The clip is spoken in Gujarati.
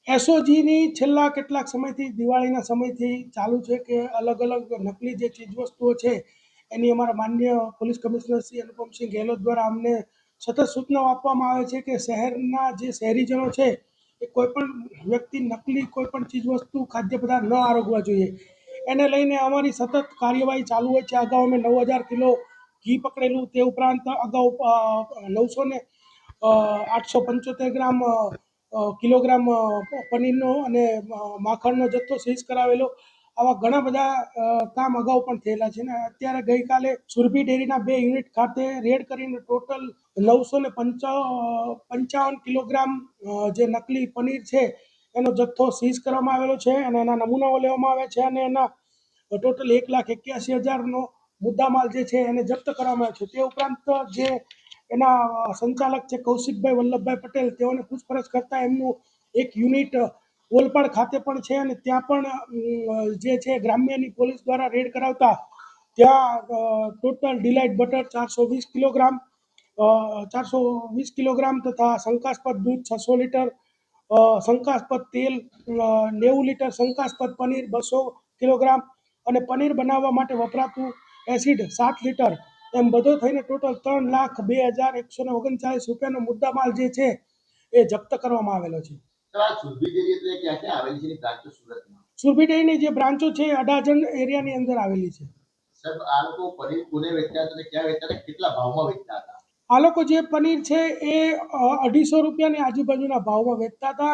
એસઓજીની છેલ્લા કેટલાક સમયથી દિવાળીના સમયથી ચાલુ છે કે અલગ અલગ નકલી જે ચીજવસ્તુઓ છે એની અમારા માન્ય પોલીસ કમિશનર શ્રી અનુપમસિંહ ગેહલોત દ્વારા અમને સતત સૂચનાઓ આપવામાં આવે છે કે શહેરના જે શહેરીજનો છે એ કોઈપણ વ્યક્તિ નકલી કોઈપણ ચીજવસ્તુ ખાદ્ય પદાર્થ ન આરોગવા જોઈએ. એને લઈને અમારી સતત કાર્યવાહી ચાલુ હોય છે. અગાઉ અમે 9,000 કિલો ઘી પકડેલું, તે ઉપરાંત અગાઉ 875 ગ્રામ કિલોગ્રામ પનીરનો અને માખણનો જથ્થો સીઝ કરાવેલો. આવા ઘણા બધા કામ અગાઉ પણ થયેલા છે ને અત્યારે ગઈકાલે સુરભી ડેરીના 2 યુનિટ ખાતે રેડ કરીને ટોટલ 955 કિલોગ્રામ જે નકલી પનીર છે એનો જથ્થો સીઝ કરવામાં આવેલો છે અને એના નમૂનાઓ લેવામાં આવ્યા છે અને એના ટોટલ 1,81,000નો મુદ્દામાલ જે છે એને જપ્ત કરવામાં આવ્યો છે. તે ઉપરાંત જે એના સંચાલક છે કૌશિકભાઈ વલ્લભભાઈ પટેલ, તેઓને પૂછપરછ કરતા એમનું એક યુનિટ ઓલપાડ ખાતે પણ છે અને ત્યાં પણ જે છે ગ્રામ્યની પોલીસ દ્વારા રેડ કરાવતા ત્યાં ટોટલ ડિલાઇટ બટર 420 કિલોગ્રામ તથા શંકાસ્પદ દૂધ 600 લીટર, શંકાસ્પદ તેલ 90 લીટર, શંકાસ્પદ પનીર 200 કિલોગ્રામ અને પનીર બનાવવા માટે વપરાતું એસિડ 7 લીટર એમ બધો થઈને ટોટલ 3,02,139 રૂપિયાનો મુદ્દામાલ જે છે એ જપ્ત કરવામાં આવેલો છે. સુરભી ડેરીની જે બ્રાન્ચો છે એ અડાજણ એરિયાની અંદર આવેલી છે. આ લોકો જે પનીર છે એ 250 રૂપિયાની આજુબાજુના ભાવમાં વેચતા હતા.